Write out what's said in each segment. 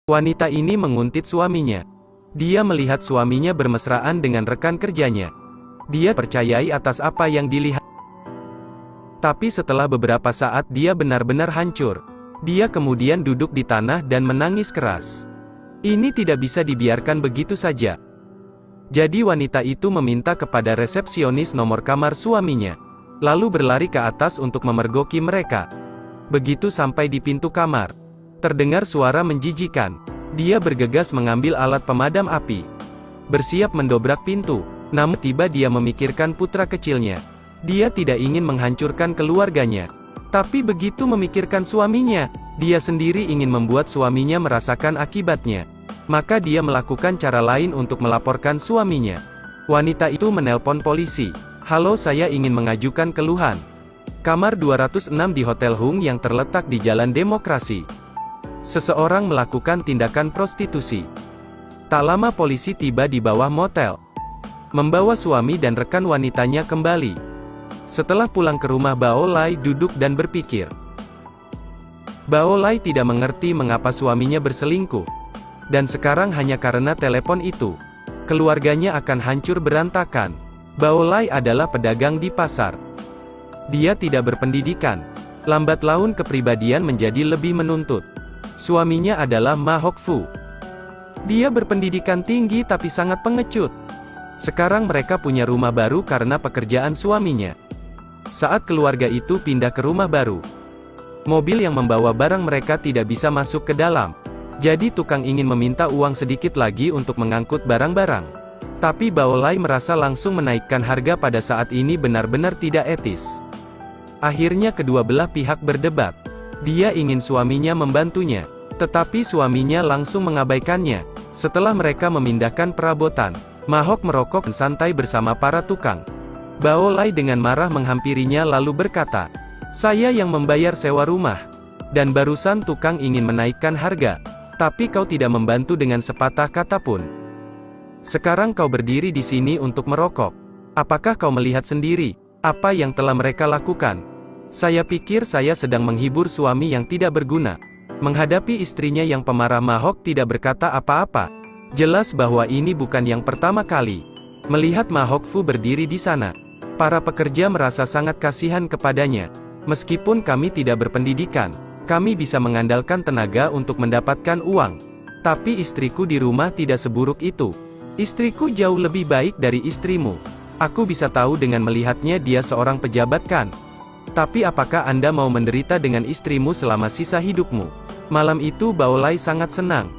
Wanita ini menguntit suaminya. Dia melihat suaminya bermesraan dengan rekan kerjanya. Dia percayai atas apa yang dilihat. Tapi setelah beberapa saat dia benar-benar hancur. Dia kemudian duduk di tanah dan menangis keras. Ini tidak bisa dibiarkan begitu saja. Jadi wanita itu meminta kepada resepsionis nomor kamar suaminya. Lalu berlari ke atas untuk memergoki mereka. Begitu sampai di pintu kamar, terdengar suara menjijikan. Dia bergegas mengambil alat pemadam api. Bersiap mendobrak pintu. Namun tiba dia memikirkan putra kecilnya. Dia tidak ingin menghancurkan keluarganya. Tapi begitu memikirkan suaminya, dia sendiri ingin membuat suaminya merasakan akibatnya. Maka dia melakukan cara lain untuk melaporkan suaminya. Wanita itu menelpon polisi. "Halo, saya ingin mengajukan keluhan. Kamar 206 di Hotel Hung yang terletak di Jalan Demokrasi. Seseorang melakukan tindakan prostitusi." Tak lama polisi tiba di bawah motel, membawa suami dan rekan wanitanya kembali. Setelah pulang ke rumah, Bao Lai duduk dan berpikir. Bao Lai tidak mengerti mengapa suaminya berselingkuh. Dan sekarang hanya karena telepon itu, keluarganya akan hancur berantakan. Bao Lai adalah pedagang di pasar. Dia tidak berpendidikan. Lambat laun kepribadian menjadi lebih menuntut. Suaminya adalah Ma Hok Fu. Dia berpendidikan tinggi tapi sangat pengecut. Sekarang mereka punya rumah baru karena pekerjaan suaminya. Saat keluarga itu pindah ke rumah baru, mobil yang membawa barang mereka tidak bisa masuk ke dalam. Jadi tukang ingin meminta uang sedikit lagi untuk mengangkut barang-barang. Tapi Bao Lai merasa langsung menaikkan harga pada saat ini benar-benar tidak etis. Akhirnya kedua belah pihak berdebat. Dia ingin suaminya membantunya, tetapi suaminya langsung mengabaikannya. Setelah mereka memindahkan perabotan, Ma Hok merokok santai bersama para tukang. Bao Lai dengan marah menghampirinya lalu berkata, "Saya yang membayar sewa rumah. Dan barusan tukang ingin menaikkan harga. Tapi kau tidak membantu dengan sepatah kata pun. Sekarang kau berdiri di sini untuk merokok. Apakah kau melihat sendiri apa yang telah mereka lakukan? Saya pikir saya sedang menghibur suami yang tidak berguna." Menghadapi istrinya yang pemarah, Ma Hok tidak berkata apa-apa. Jelas bahwa ini bukan yang pertama kali. Melihat Ma Hok Fu berdiri di sana, para pekerja merasa sangat kasihan kepadanya. "Meskipun kami tidak berpendidikan, kami bisa mengandalkan tenaga untuk mendapatkan uang. Tapi istriku di rumah tidak seburuk itu. Istriku jauh lebih baik dari istrimu. Aku bisa tahu dengan melihatnya dia seorang pejabat kan? Tapi apakah Anda mau menderita dengan istrimu selama sisa hidupmu?" Malam itu Bao Lai sangat senang.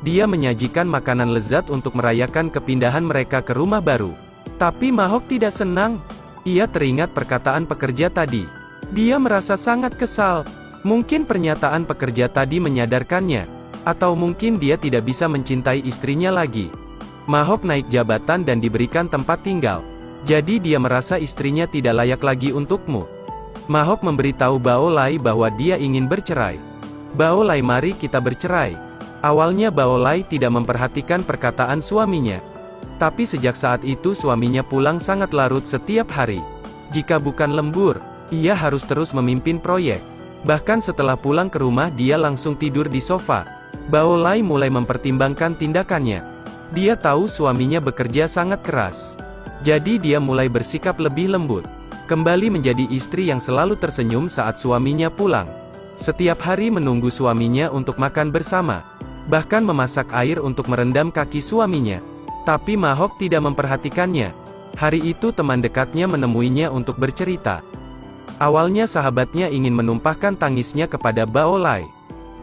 Dia menyajikan makanan lezat untuk merayakan kepindahan mereka ke rumah baru. Tapi Ma Hok tidak senang. Ia teringat perkataan pekerja tadi. Dia merasa sangat kesal. Mungkin pernyataan pekerja tadi menyadarkannya. Atau mungkin dia tidak bisa mencintai istrinya lagi. Ma Hok naik jabatan dan diberikan tempat tinggal. Jadi dia merasa istrinya tidak layak lagi untukmu. Ma Hok memberitahu Bao Lai bahwa dia ingin bercerai. "Bao Lai, mari kita bercerai." Awalnya Bao Lai tidak memperhatikan perkataan suaminya. Tapi sejak saat itu suaminya pulang sangat larut setiap hari. Jika bukan lembur, ia harus terus memimpin proyek. Bahkan setelah pulang ke rumah dia langsung tidur di sofa. Bao Lai mulai mempertimbangkan tindakannya. Dia tahu suaminya bekerja sangat keras. Jadi dia mulai bersikap lebih lembut. Kembali menjadi istri yang selalu tersenyum saat suaminya pulang. Setiap hari menunggu suaminya untuk makan bersama. Bahkan memasak air untuk merendam kaki suaminya. Tapi Ma Hok tidak memperhatikannya. Hari itu teman dekatnya menemuinya untuk bercerita. Awalnya sahabatnya ingin menumpahkan tangisnya kepada Bao Lai.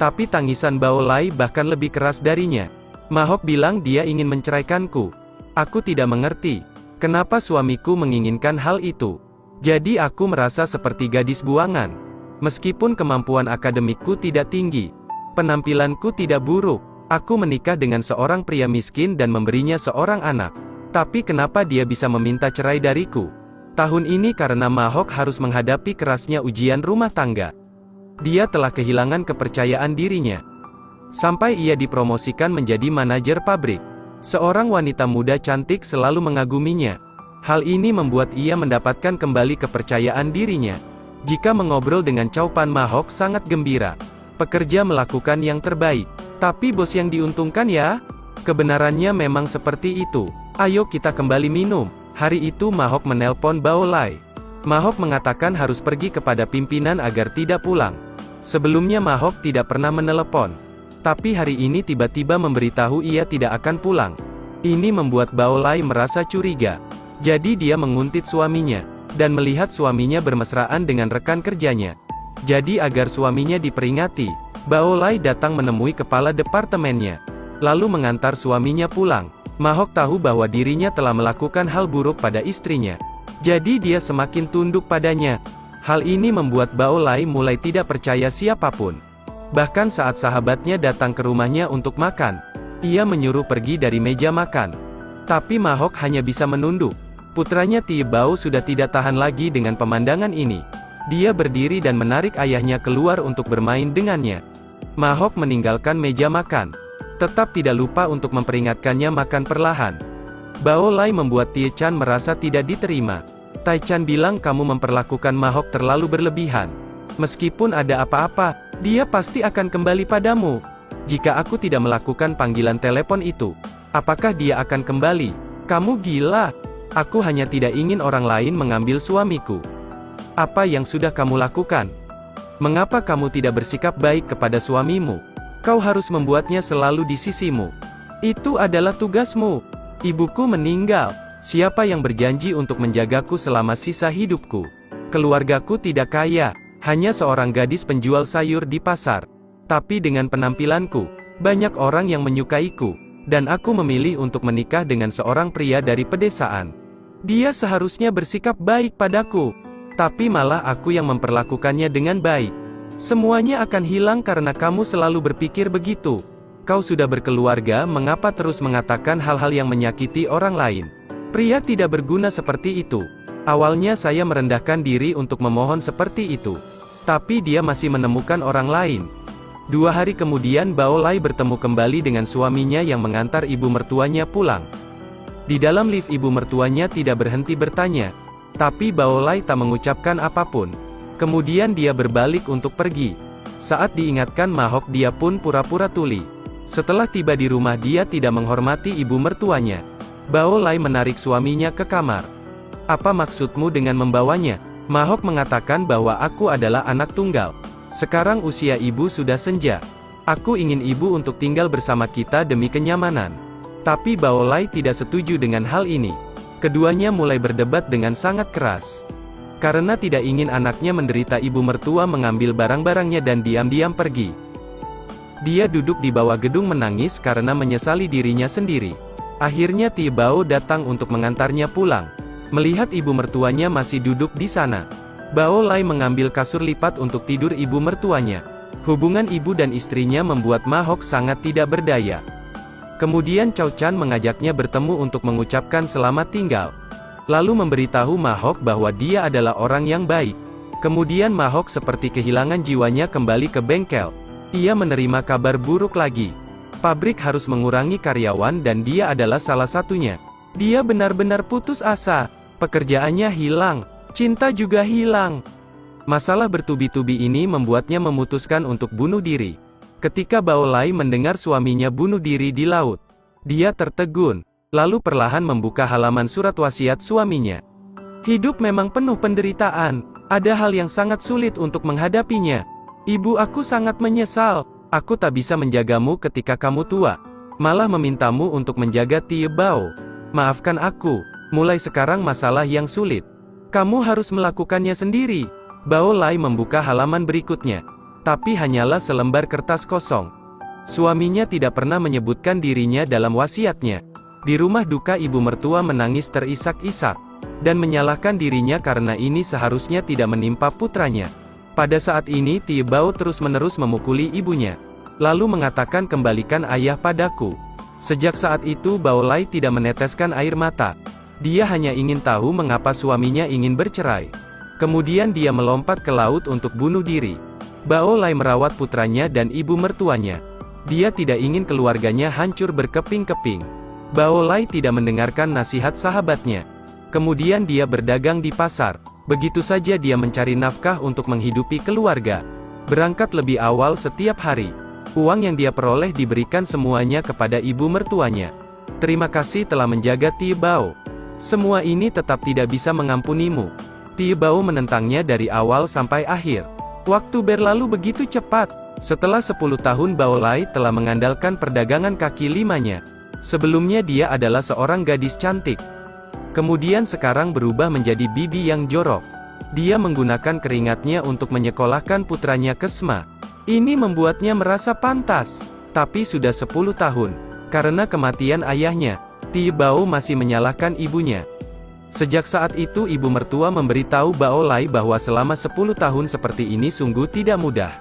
Tapi tangisan Bao Lai bahkan lebih keras darinya. Ma Hok bilang dia ingin menceraikanku. Aku tidak mengerti. Kenapa suamiku menginginkan hal itu? Jadi aku merasa seperti gadis buangan. Meskipun kemampuan akademikku tidak tinggi, penampilanku tidak buruk, aku menikah dengan seorang pria miskin dan memberinya seorang anak. Tapi kenapa dia bisa meminta cerai dariku? Tahun ini karena Ma Hok harus menghadapi kerasnya ujian rumah tangga. Dia telah kehilangan kepercayaan dirinya. Sampai ia dipromosikan menjadi manajer pabrik. Seorang wanita muda cantik selalu mengaguminya. Hal ini membuat ia mendapatkan kembali kepercayaan dirinya. Jika mengobrol dengan Chow Pan, Ma Hok sangat gembira. Pekerja melakukan yang terbaik. Tapi bos yang diuntungkan ya? Kebenarannya memang seperti itu. Ayo kita kembali minum. Hari itu Mahok menelpon Bao Lai. Mahok mengatakan harus pergi kepada pimpinan agar tidak pulang. Sebelumnya Mahok tidak pernah menelepon. Tapi hari ini tiba-tiba memberitahu ia tidak akan pulang. Ini membuat Bao Lai merasa curiga. Jadi dia menguntit suaminya. Dan melihat suaminya bermesraan dengan rekan kerjanya. Jadi agar suaminya diperingati, Bao Lai datang menemui kepala departemennya. Lalu mengantar suaminya pulang. Mahok tahu bahwa dirinya telah melakukan hal buruk pada istrinya. Jadi dia semakin tunduk padanya. Hal ini membuat Bao Lai mulai tidak percaya siapapun. Bahkan saat sahabatnya datang ke rumahnya untuk makan, ia menyuruh pergi dari meja makan. Tapi Mahok hanya bisa menunduk. Putranya Tie Bao sudah tidak tahan lagi dengan pemandangan ini. Dia berdiri dan menarik ayahnya keluar untuk bermain dengannya. Mahok meninggalkan meja makan. Tetap tidak lupa untuk memperingatkannya makan perlahan. Bao Lai membuat Tie Chan merasa tidak diterima. Tai Chan bilang kamu memperlakukan Mahok terlalu berlebihan. Meskipun ada apa-apa, dia pasti akan kembali padamu. Jika aku tidak melakukan panggilan telepon itu, apakah dia akan kembali? Kamu gila. Aku hanya tidak ingin orang lain mengambil suamiku. Apa yang sudah kamu lakukan? Mengapa kamu tidak bersikap baik kepada suamimu? Kau harus membuatnya selalu di sisimu. Itu adalah tugasmu. Ibuku meninggal. Siapa yang berjanji untuk menjagaku selama sisa hidupku? Keluargaku tidak kaya, hanya seorang gadis penjual sayur di pasar. Tapi dengan penampilanku, banyak orang yang menyukaiku, dan aku memilih untuk menikah dengan seorang pria dari pedesaan. Dia seharusnya bersikap baik padaku, tapi malah aku yang memperlakukannya dengan baik. Semuanya akan hilang karena kamu selalu berpikir begitu. Kau sudah berkeluarga, mengapa terus mengatakan hal-hal yang menyakiti orang lain? Pria tidak berguna seperti itu. Awalnya saya merendahkan diri untuk memohon seperti itu. Tapi dia masih menemukan orang lain. 2 hari kemudian Bao Lai bertemu kembali dengan suaminya yang mengantar ibu mertuanya pulang. Di dalam lift ibu mertuanya tidak berhenti bertanya. Tapi Bao Lai tak mengucapkan apapun. Kemudian dia berbalik untuk pergi. Saat diingatkan Mahok dia pun pura-pura tuli. Setelah tiba di rumah dia tidak menghormati ibu mertuanya. Bao Lai menarik suaminya ke kamar. Apa maksudmu dengan membawanya? Mahok mengatakan bahwa aku adalah anak tunggal. Sekarang usia ibu sudah senja. Aku ingin ibu untuk tinggal bersama kita demi kenyamanan. Tapi Bao Lai tidak setuju dengan hal ini. Keduanya mulai berdebat dengan sangat keras. Karena tidak ingin anaknya menderita, ibu mertua mengambil barang-barangnya dan diam-diam pergi. Dia duduk di bawah gedung menangis karena menyesali dirinya sendiri. Akhirnya Tie Bao datang untuk mengantarnya pulang. Melihat ibu mertuanya masih duduk di sana, Bao Lai mengambil kasur lipat untuk tidur ibu mertuanya. Hubungan ibu dan istrinya membuat Mahok sangat tidak berdaya. Kemudian Chow Chan mengajaknya bertemu untuk mengucapkan selamat tinggal. Lalu memberitahu Mahok bahwa dia adalah orang yang baik. Kemudian Mahok seperti kehilangan jiwanya kembali ke bengkel. Ia menerima kabar buruk lagi. Pabrik harus mengurangi karyawan dan dia adalah salah satunya. Dia benar-benar putus asa. Pekerjaannya hilang. Cinta juga hilang. Masalah bertubi-tubi ini membuatnya memutuskan untuk bunuh diri. Ketika Bao Lai mendengar suaminya bunuh diri di laut, dia tertegun, lalu perlahan membuka halaman surat wasiat suaminya. Hidup memang penuh penderitaan, ada hal yang sangat sulit untuk menghadapinya. Ibu aku sangat menyesal, aku tak bisa menjagamu ketika kamu tua, malah memintamu untuk menjaga Tie Bao. Maafkan aku, mulai sekarang masalah yang sulit, kamu harus melakukannya sendiri. Bao Lai membuka halaman berikutnya. Tapi hanyalah selembar kertas kosong. Suaminya tidak pernah menyebutkan dirinya dalam wasiatnya. Di rumah duka ibu mertua menangis terisak-isak, dan menyalahkan dirinya karena ini seharusnya tidak menimpa putranya. Pada saat ini Tie Bao terus-menerus memukuli ibunya. Lalu mengatakan kembalikan ayah padaku. Sejak saat itu Bao Lai tidak meneteskan air mata. Dia hanya ingin tahu mengapa suaminya ingin bercerai. Kemudian dia melompat ke laut untuk bunuh diri. Bao Lai merawat putranya dan ibu mertuanya. Dia tidak ingin keluarganya hancur berkeping-keping. Bao Lai tidak mendengarkan nasihat sahabatnya. Kemudian dia berdagang di pasar. Begitu saja dia mencari nafkah untuk menghidupi keluarga. Berangkat lebih awal setiap hari. Uang yang dia peroleh diberikan semuanya kepada ibu mertuanya. Terima kasih telah menjaga Tie Bao. Semua ini tetap tidak bisa mengampunimu. Tie Bao menentangnya dari awal sampai akhir. Waktu berlalu begitu cepat. Setelah 10 tahun Bao Lai telah mengandalkan perdagangan kaki limanya. Sebelumnya dia adalah seorang gadis cantik. Kemudian sekarang berubah menjadi bibi yang jorok. Dia menggunakan keringatnya untuk menyekolahkan putranya ke SMA. Ini membuatnya merasa pantas. Tapi sudah 10 tahun. Karena kematian ayahnya, Tie Bao masih menyalahkan ibunya. Sejak saat itu ibu mertua memberitahu Bao Lai bahwa selama 10 tahun seperti ini sungguh tidak mudah.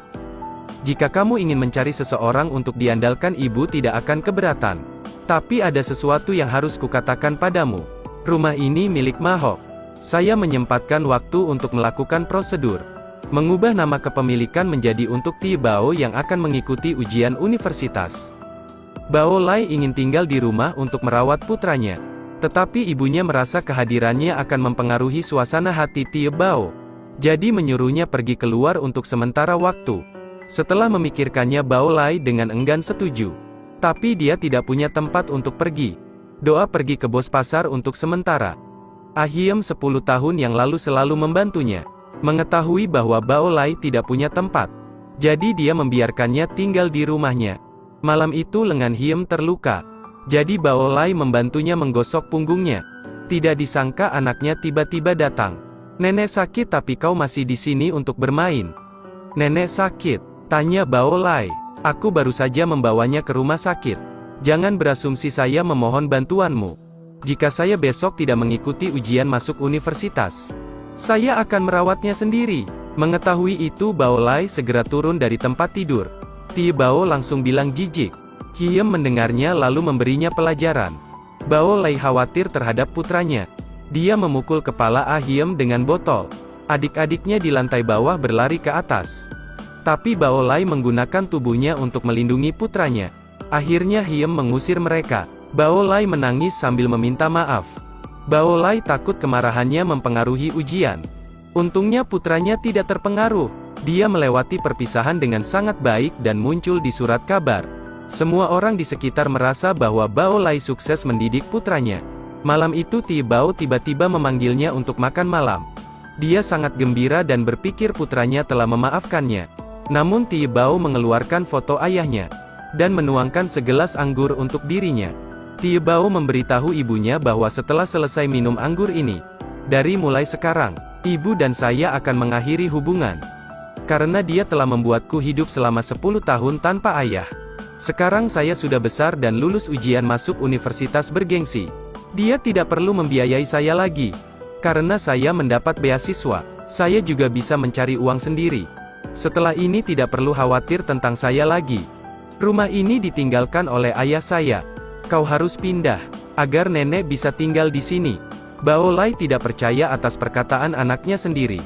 Jika kamu ingin mencari seseorang untuk diandalkan, ibu tidak akan keberatan. Tapi ada sesuatu yang harus kukatakan padamu. Rumah ini milik Ma Hok. Saya menyempatkan waktu untuk melakukan prosedur. Mengubah nama kepemilikan menjadi untuk Tie Bao yang akan mengikuti ujian universitas. Bao Lai ingin tinggal di rumah untuk merawat putranya. Tetapi ibunya merasa kehadirannya akan mempengaruhi suasana hati Tie Bao. Jadi menyuruhnya pergi keluar untuk sementara waktu. Setelah memikirkannya, Bao Lai dengan enggan setuju. Tapi dia tidak punya tempat untuk pergi. Doa pergi ke bos pasar untuk sementara. Ahiem 10 tahun yang lalu selalu membantunya. Mengetahui bahwa Bao Lai tidak punya tempat. Jadi dia membiarkannya tinggal di rumahnya. Malam itu lengan Hiem terluka. Jadi Bao Lai membantunya menggosok punggungnya. Tidak disangka anaknya tiba-tiba datang. Nenek sakit tapi kau masih di sini untuk bermain. Nenek sakit? Tanya Bao Lai. Aku baru saja membawanya ke rumah sakit. Jangan berasumsi saya memohon bantuanmu. Jika saya besok tidak mengikuti ujian masuk universitas, saya akan merawatnya sendiri. Mengetahui itu Bao Lai segera turun dari tempat tidur. Tie Bao langsung bilang jijik. Hiem mendengarnya lalu memberinya pelajaran. Bao Lai khawatir terhadap putranya. Dia memukul kepala Ahiem dengan botol. Adik-adiknya di lantai bawah berlari ke atas. Tapi Bao Lai menggunakan tubuhnya untuk melindungi putranya. Akhirnya Hiem mengusir mereka. Bao Lai menangis sambil meminta maaf. Bao Lai takut kemarahannya mempengaruhi ujian. Untungnya putranya tidak terpengaruh. Dia melewati perpisahan dengan sangat baik dan muncul di surat kabar. Semua orang di sekitar merasa bahwa Bao Lai sukses mendidik putranya. Malam itu Tie Bao tiba-tiba memanggilnya untuk makan malam. Dia sangat gembira dan berpikir putranya telah memaafkannya. Namun Tie Bao mengeluarkan foto ayahnya dan menuangkan segelas anggur untuk dirinya. Tie Bao memberitahu ibunya bahwa setelah selesai minum anggur ini, dari mulai sekarang, ibu dan saya akan mengakhiri hubungan. Karena dia telah membuatku hidup selama 10 tahun tanpa ayah. Sekarang saya sudah besar dan lulus ujian masuk universitas bergengsi. Dia tidak perlu membiayai saya lagi. Karena saya mendapat beasiswa, saya juga bisa mencari uang sendiri. Setelah ini tidak perlu khawatir tentang saya lagi. Rumah ini ditinggalkan oleh ayah saya. Kau harus pindah, agar nenek bisa tinggal di sini. Bao Lai tidak percaya atas perkataan anaknya sendiri.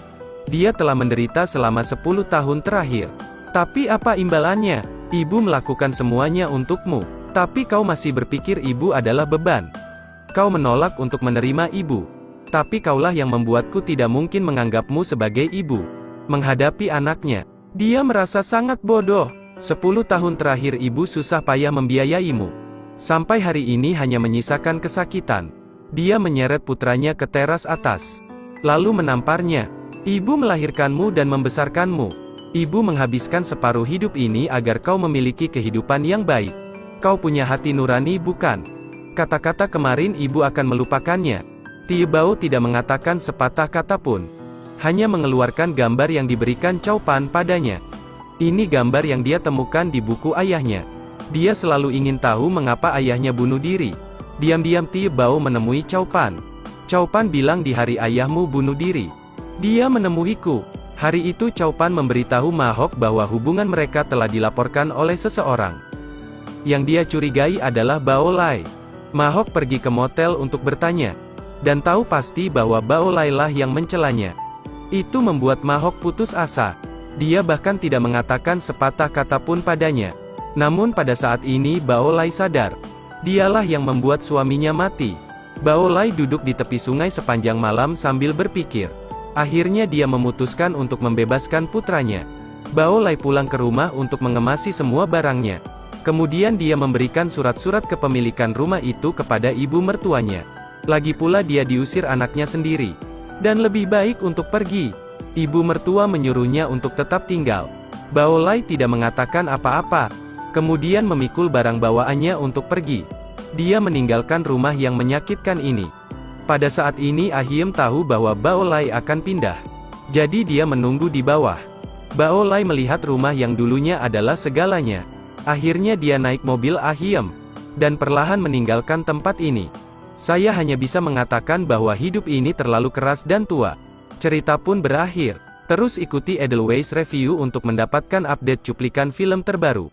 Dia telah menderita selama 10 tahun terakhir. Tapi apa imbalannya? Ibu melakukan semuanya untukmu. Tapi kau masih berpikir ibu adalah beban. Kau menolak untuk menerima ibu. Tapi kaulah yang membuatku tidak mungkin menganggapmu sebagai ibu. Menghadapi anaknya, dia merasa sangat bodoh. 10 tahun terakhir ibu susah payah membiayaimu. Sampai hari ini hanya menyisakan kesakitan. Dia menyeret putranya ke teras atas. Lalu menamparnya. Ibu melahirkanmu dan membesarkanmu. Ibu menghabiskan separuh hidup ini agar kau memiliki kehidupan yang baik. Kau punya hati nurani bukan? Kata-kata kemarin ibu akan melupakannya. Tie Bao tidak mengatakan sepatah kata pun. Hanya mengeluarkan gambar yang diberikan Chow Pan padanya. Ini gambar yang dia temukan di buku ayahnya. Dia selalu ingin tahu mengapa ayahnya bunuh diri. Diam-diam Tie Bao menemui Chow Pan. Chow Pan bilang di hari ayahmu bunuh diri. Dia menemuiku. Hari itu Chow Pan memberitahu Ma Hok bahwa hubungan mereka telah dilaporkan oleh seseorang. Yang dia curigai adalah Bao Lai. Ma Hok pergi ke motel untuk bertanya. Dan tahu pasti bahwa Bao Lai lah yang mencelanya. Itu membuat Ma Hok putus asa. Dia bahkan tidak mengatakan sepatah kata pun padanya. Namun pada saat ini Bao Lai sadar. Dialah yang membuat suaminya mati. Bao Lai duduk di tepi sungai sepanjang malam sambil berpikir. Akhirnya dia memutuskan untuk membebaskan putranya. Bao Lai pulang ke rumah untuk mengemasi semua barangnya. Kemudian dia memberikan surat-surat kepemilikan rumah itu kepada ibu mertuanya. Lagi pula dia diusir anaknya sendiri. Dan lebih baik untuk pergi. Ibu mertua menyuruhnya untuk tetap tinggal. Bao Lai tidak mengatakan apa-apa. Kemudian memikul barang bawaannya untuk pergi. Dia meninggalkan rumah yang menyakitkan ini. Pada saat ini Ahiem tahu bahwa Bao Lai akan pindah. Jadi dia menunggu di bawah. Bao Lai melihat rumah yang dulunya adalah segalanya. Akhirnya dia naik mobil Ahiem. Dan perlahan meninggalkan tempat ini. Saya hanya bisa mengatakan bahwa hidup ini terlalu keras dan tua. Cerita pun berakhir. Terus ikuti Edelweiss Review untuk mendapatkan update cuplikan film terbaru.